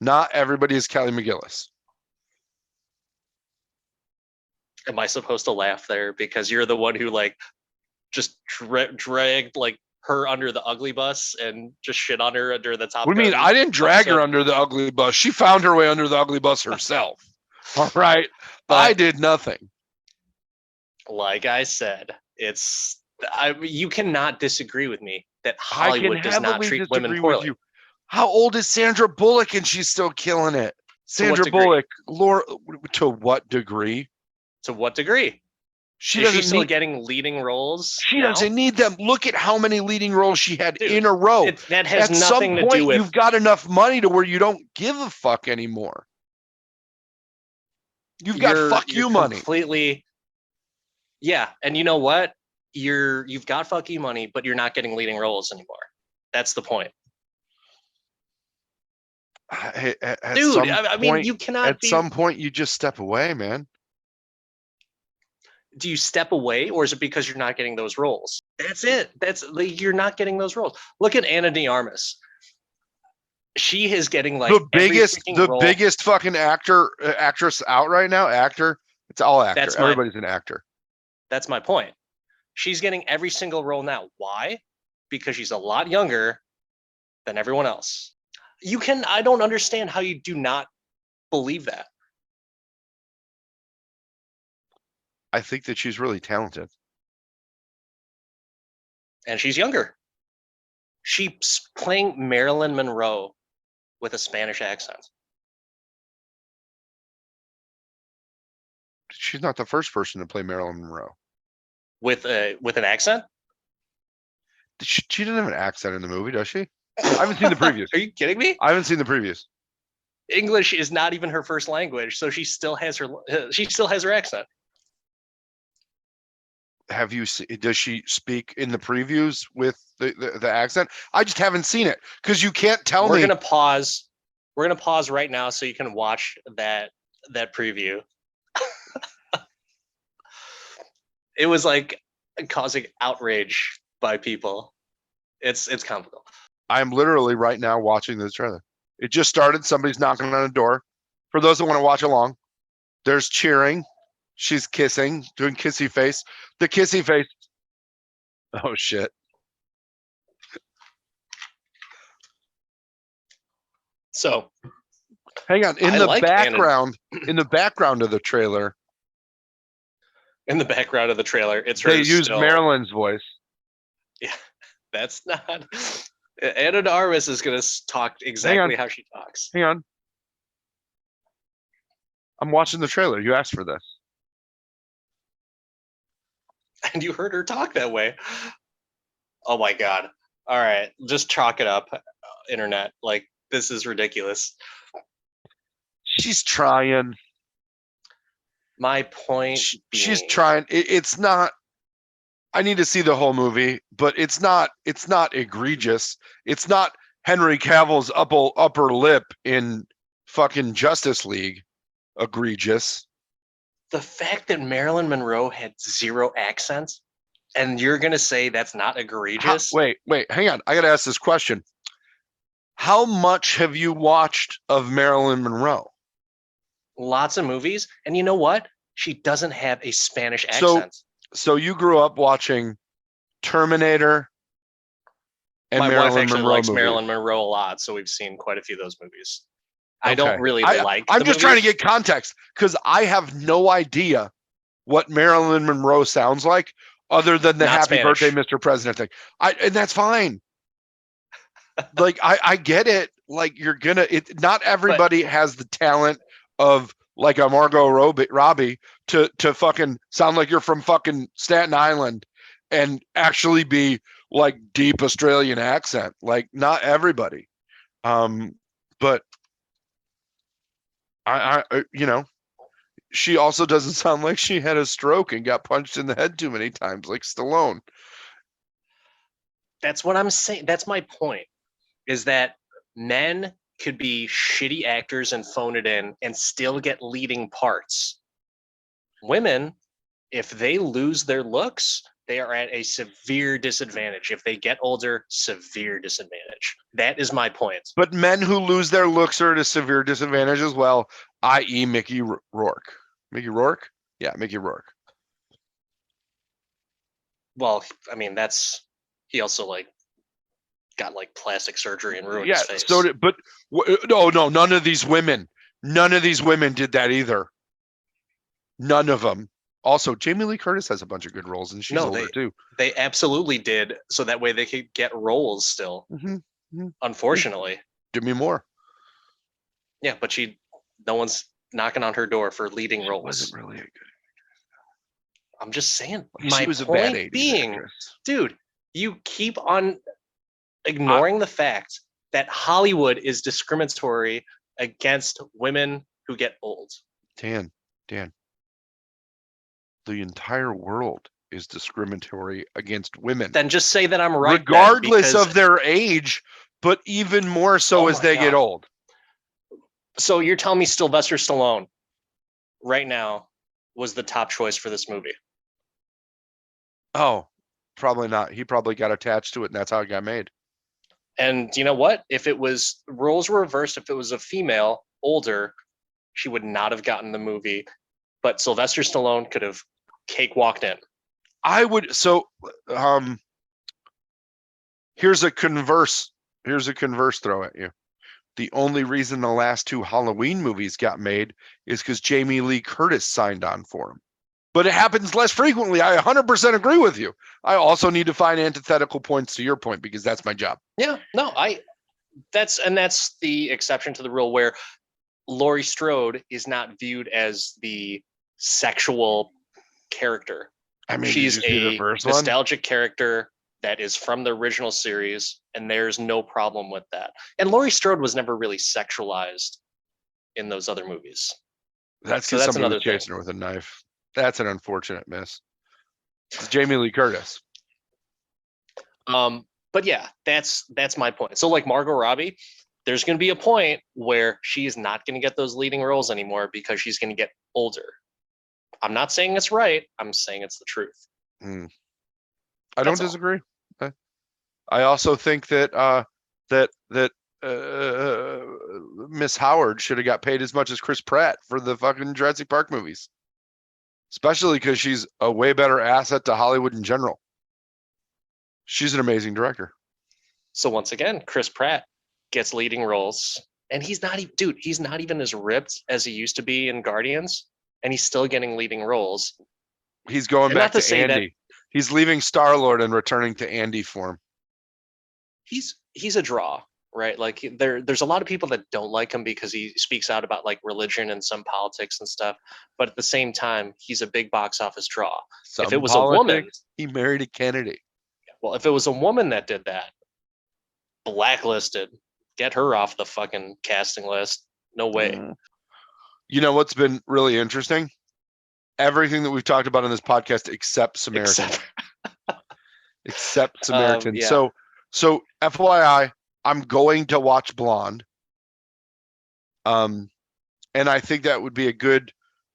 Not everybody is Kelly McGillis. Am I supposed to laugh there because you're the one who like just dragged like her under the ugly bus and just shit on her under the top? What do you mean? I didn't drag her under the ugly bus. She found her way under the ugly bus herself. All right. But I did nothing. Like I said, you cannot disagree with me that Hollywood does not treat women poorly. How old is Sandra Bullock and she's still killing it? Sandra Bullock, Laura, to what degree? To what degree? Is she still getting leading roles? She doesn't need them. Look at how many leading roles she had in a row. That has nothing to do with. You've got enough money to where you don't give a fuck anymore. You've got fuck you money. Completely. Yeah, and you know what? You've got fuck you money, but you're not getting leading roles anymore. That's the point. You cannot. At some point, you just step away, man. Do you step away, or is it because you're not getting those roles? That's it. You're not getting those roles. Look at Ana de Armas. She is getting like the biggest fucking actress out right now. It's all actor. Everybody's an actor. That's my point. She's getting every single role now. Why? Because she's a lot younger than everyone else. I don't understand how you do not believe that. I think that she's really talented. And she's younger. She's playing Marilyn Monroe with a Spanish accent. She's not the first person to play Marilyn Monroe. With an accent? She doesn't have an accent in the movie, does she? I haven't seen the previews. Are you kidding me? I haven't seen the previews. English is not even her first language, so she still has her accent. Have you does she speak in the previews with the accent? I just haven't seen it because you can't tell me. We're gonna pause right now so you can watch that preview. It was like causing outrage by people. It's comical. I'm literally right now watching this trailer. It just started. Somebody's knocking on a door. For those that want to watch along, there's cheering. She's kissing, doing kissy face. The kissy face. Oh shit. So hang on. In the background of the trailer. In the background of the trailer, it's they used Marilyn's voice. Yeah, that's not. Anna de Armas is going to talk exactly how she talks. Hang on. I'm watching the trailer. You asked for this. And you heard her talk that way. Oh my God. All right. Just chalk it up, internet. Like, this is ridiculous. She's trying. My point she's trying. It's not. I need to see the whole movie, but it's not egregious. It's not Henry Cavill's upper lip in fucking Justice League egregious. The fact that Marilyn Monroe had zero accents, and you're gonna say that's not egregious? Wait, hang on. I gotta ask this question. How much have you watched of Marilyn Monroe? Lots of movies, and you know what? She doesn't have a Spanish accent. So you grew up watching Terminator and My Marilyn wife actually Monroe likes movies. Marilyn Monroe a lot, so we've seen quite a few of those movies. Okay. I don't really like. I'm just trying to get context because I have no idea what Marilyn Monroe sounds like, other than the Not "Happy Spanish. Birthday, Mr. President" thing. And that's fine. Like I get it. Like you're gonna. Not everybody has the talent of like a Margot Robbie to fucking sound like you're from fucking Staten Island and actually be like deep Australian accent. Like not everybody. But I she also doesn't sound like she had a stroke and got punched in the head too many times like Stallone. That's what I'm saying. That's my point, is that men could be shitty actors and phone it in and still get leading parts. Women, if they lose their looks, they are at a severe disadvantage. If they get older, severe disadvantage. That is my point. But men who lose their looks are at a severe disadvantage as well, i.e. Mickey Rourke. Mickey Rourke? Yeah, Mickey Rourke. Well, I mean, he also like got like plastic surgery and ruined his face. No, none of these women did that either. None of them. Also, Jamie Lee Curtis has a bunch of good roles, and she's older too. They absolutely did, so that way they could get roles still. Unfortunately, Give me more. Yeah, but no one's knocking on her door for leading roles. Wasn't really a good. I'm just saying. She was a bad 80s actress. Dude, you keep on ignoring the fact that Hollywood is discriminatory against women who get old. Dan, the entire world is discriminatory against women. Then just say that I'm right. Regardless of their age, but even more so as they get old. So you're telling me Sylvester Stallone right now was the top choice for this movie? Oh, probably not. He probably got attached to it, and that's how it got made. And you know what? If roles were reversed, if it was a female, older, she would not have gotten the movie. But Sylvester Stallone could have cakewalked in. I would. So, here's a converse throw at you. The only reason the last two Halloween movies got made is because Jamie Lee Curtis signed on for them. but it happens less frequently. I 100% agree with you. I also need to find antithetical points to your point because that's my job. Yeah, no, that's the exception to the rule where Laurie Strode is not viewed as the sexual character. I mean, She's did you see the a first one? nostalgic character that is from the original series, and there's no problem with that. And Laurie Strode was never really sexualized in those other movies. That's So because that's somebody was another thing. chasing her with a knife. That's an unfortunate miss. It's Jamie Lee Curtis. But yeah, that's my point. So like Margot Robbie, there's going to be a point where she is not going to get those leading roles anymore because she's going to get older. I'm not saying it's right. I'm saying it's the truth. I don't That's all. disagree. I also think that Miss Howard should have got paid as much as Chris Pratt for the fucking Jurassic Park movies, especially because she's a way better asset to Hollywood in general. She's an amazing director. So once again, Chris Pratt gets leading roles, and he's not even, dude, he's not even as ripped as he used to be in Guardians, and he's still getting leading roles. He's going And back not to to say that- Andy. He's leaving Star-Lord and returning to Andy form. He's a draw, right? Like there's a lot of people that don't like him because he speaks out about like religion and some politics and stuff. But at the same time, he's a big box office draw. If it was a woman, he married a Kennedy. well, if it was a woman that did that, blacklisted, get her off the fucking casting list. No way. You know what's been really interesting? Everything that we've talked about on this podcast except Samaritan. Except Samaritan. Yeah. So FYI, I'm going to watch Blonde. And I think that would be a good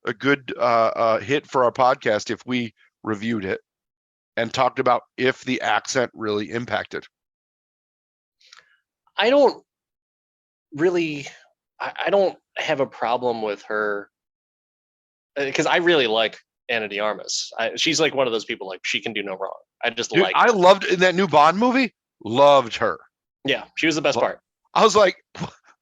hit for our podcast if we reviewed it and talked about if the accent really impacted. I don't really, I don't have a problem with her because I really like Ana de Armas. She's like one of those people like she can do no wrong. I just Dude, like. I loved in that new Bond movie. Loved her. Yeah, she was the best part. I was like,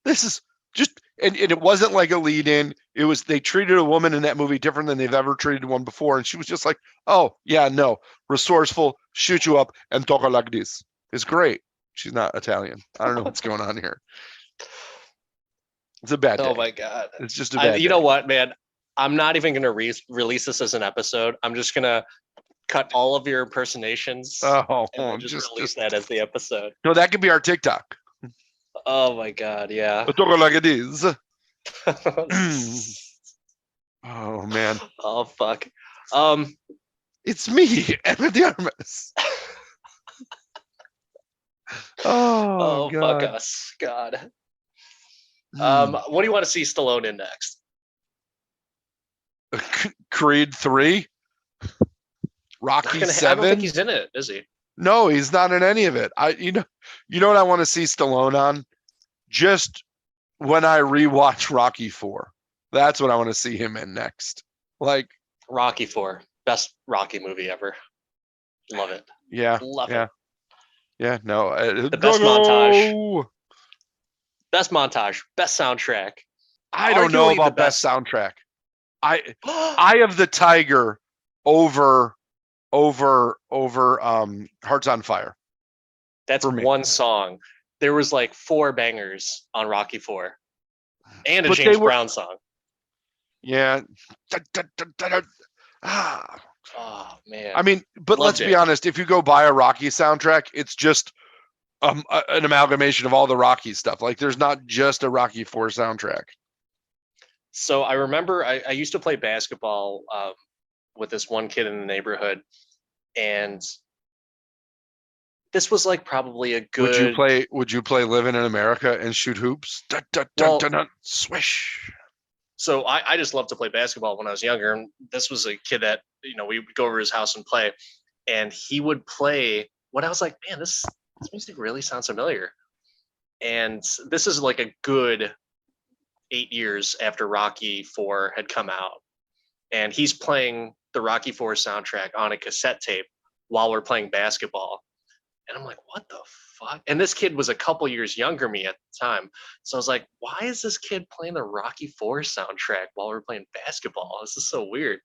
this is just, and it wasn't like a lead in. It was, they treated a woman in that movie different than they've ever treated one before. And she was just like, oh, yeah, no, resourceful, shoot you up and talk like this. It's great. She's not Italian. I don't know what's going on here. It's a bad day. Oh my God. It's just a bad You day. know what, man? I'm not even going to release this as an episode. I'm just going to cut all of your impersonations and just release that as the episode. No, that could be our TikTok. Oh my God, yeah. Talk like it is. Oh man. Oh fuck. It's me, Ana de Armas. Oh God. fuck us, God. What do you want to see Stallone in next? Creed 3, Rocky 7. I don't think he's in it, is he? No, he's not in any of it. You know what I want to see Stallone on? Just when I rewatch Rocky 4. That's what I want to see him in next. Like Rocky 4, best Rocky movie ever. Love it. Yeah. Love it. Yeah, no. The best montage. Best montage, best soundtrack. I don't know about best soundtrack. Eye of the Tiger over Hearts on Fire. That's one song. There was like 4 bangers on Rocky 4 and a James Brown song. Yeah. Oh man. I mean, but let's be honest, if you go buy a Rocky soundtrack, it's just an amalgamation of all the Rocky stuff. Like there's not just a Rocky 4 soundtrack. So I remember I used to play basketball with this one kid in the neighborhood, and this was like probably a good. Would you play Living in America and shoot hoops? Dun, dun, dun, dun, dun, swish. So I just loved to play basketball when I was younger, and this was a kid that we would go over his house and play, and he would play. When I was like, man, this music really sounds familiar, and this is like a good 8 years after Rocky 4 had come out, and he's playing the Rocky 4 soundtrack on a cassette tape while we're playing basketball. And I'm like, what the fuck? And this kid was a couple years younger than me at the time. So I was like, why is this kid playing the Rocky 4 soundtrack while we're playing basketball? This is so weird.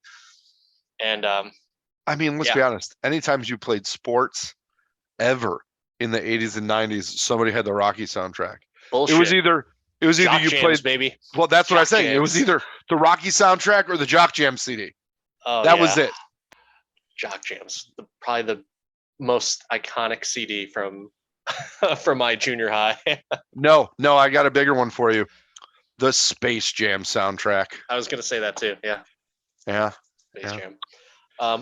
And I mean, let's Yeah. be honest. Anytime you played sports ever in the 80s and 90s, somebody had the Rocky soundtrack. It was bullshit. either Jock you jams, played. baby. Well, that's what I'm Jock saying. It was jams. either the Rocky soundtrack or the Jock Jam CD. Oh That yeah, was it. Jock jams. Probably the most iconic CD from from my junior high. No, I got a bigger one for you. The Space Jam soundtrack. I was gonna say that too. Yeah, Yeah. Space Jam.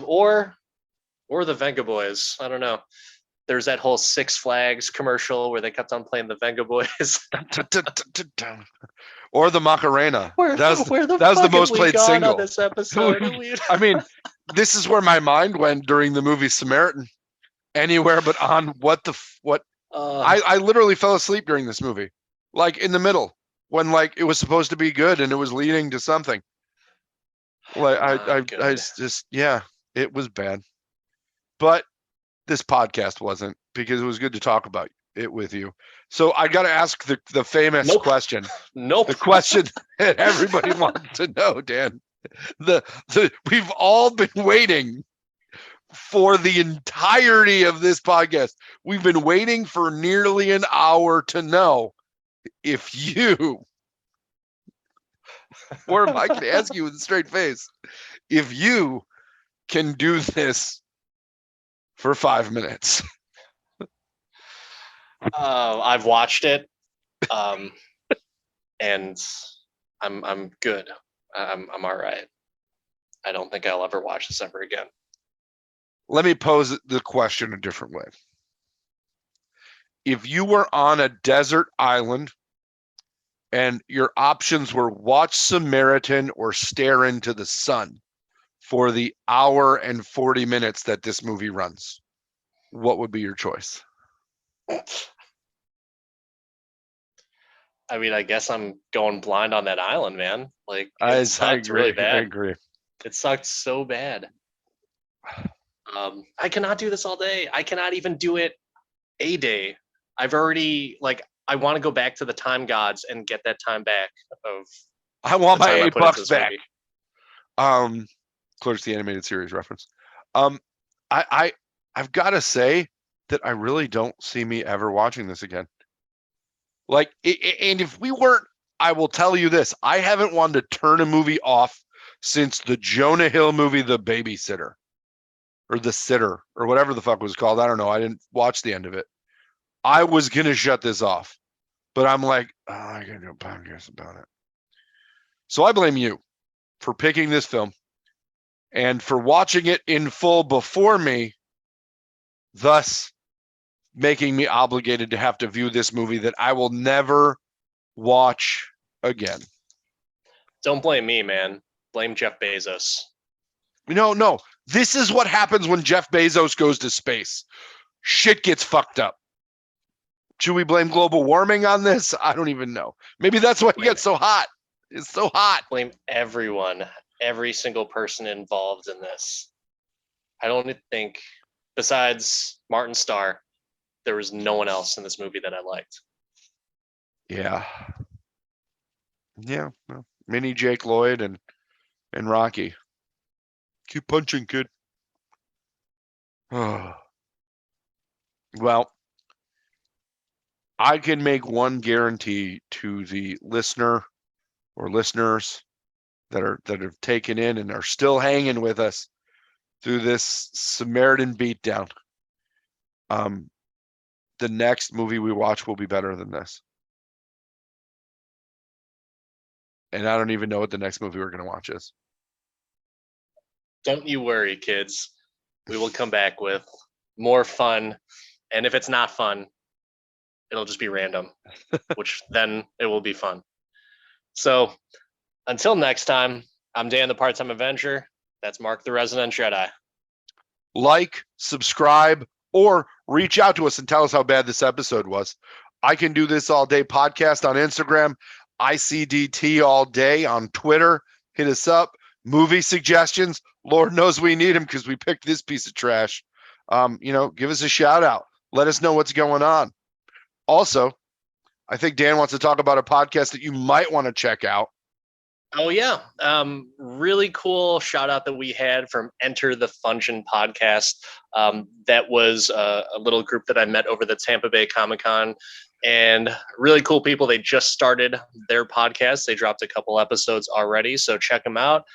Or the Venga Boys. I don't know. There's that whole Six Flags commercial where they kept on playing the Venga Boys. Or the Macarena. where That the was the fuck have most we played gone on single. this episode? I mean, this is where my mind went during the movie Samaritan. Anywhere but on what. I literally fell asleep during this movie, like in the middle when like it was supposed to be good and it was leading to something. Like I just it was bad, but this podcast wasn't, because it was good to talk about it with you. So I got to ask the famous question. Nope. The question that everybody wants to know, Dan. We've all been waiting for the entirety of this podcast. We've been waiting for nearly an hour to know if you, or if I can ask you with a straight face, if you can do this for 5 minutes. I've watched it, and I'm good. I'm all right. I don't think I'll ever watch this ever again. Let me pose the question a different way. If you were on a desert island and your options were watch Samaritan or stare into the sun for the hour and 40 minutes that this movie runs, what would be your choice? I mean, I guess I'm going blind on that island, man. Like, I sucked agree. really bad. I agree. It sucked so bad. I cannot do this all day. I cannot even do it a day. I've already I want to go back to the time gods and get that time back of. I want my time I put into $8 this back. movie. Close to the animated series reference. I've got to say that I really don't see me ever watching this again. Like, and if we weren't, I will tell you this: I haven't wanted to turn a movie off since the Jonah Hill movie, The Babysitter, or The Sitter, or whatever the fuck it was called. I don't know. I didn't watch the end of it. I was gonna shut this off, but I'm like, I gotta do a podcast about it. So I blame you for picking this film and for watching it in full before me, thus making me obligated to have to view this movie that I will never watch again. Don't blame me, man. Blame Jeff Bezos. No. This is what happens when Jeff Bezos goes to space. Shit gets fucked up. Should we blame global warming on this? I don't even know. Maybe that's why it gets so hot. It's so hot. Blame everyone, every single person involved in this. I don't think, besides Martin Starr, there was no one else in this movie that I liked. Yeah. Yeah. Well, mini Jake Lloyd and Rocky. Keep punching, kid. Well, I can make one guarantee to the listener or listeners that have taken in and are still hanging with us through this Samaritan beatdown. The next movie we watch will be better than this. And I don't even know what the next movie we're going to watch is. Don't you worry, kids. We will come back with more fun. And if it's not fun, it'll just be random, which then it will be fun. So until next time, I'm Dan, the Part-Time Avenger. That's Mark, the Resident Jedi. Like, subscribe, or reach out to us and tell us how bad this episode was. I Can Do This All Day podcast on Instagram, ICDT All Day on Twitter. Hit us up. Movie suggestions. Lord knows we need them because we picked this piece of trash. Give us a shout out. Let us know what's going on. Also, I think Dan wants to talk about a podcast that you might want to check out. Oh yeah, really cool shout out that we had from Enter the Function podcast. That was a little group that I met over the Tampa Bay Comic Con, and really cool people. They just started their podcast. They dropped a couple episodes already, so check them out.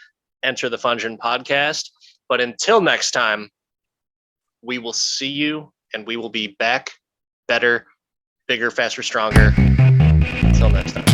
Enter the Function podcast. But until next time, we will see you, and we will be back, better, bigger, faster, stronger. Until next time.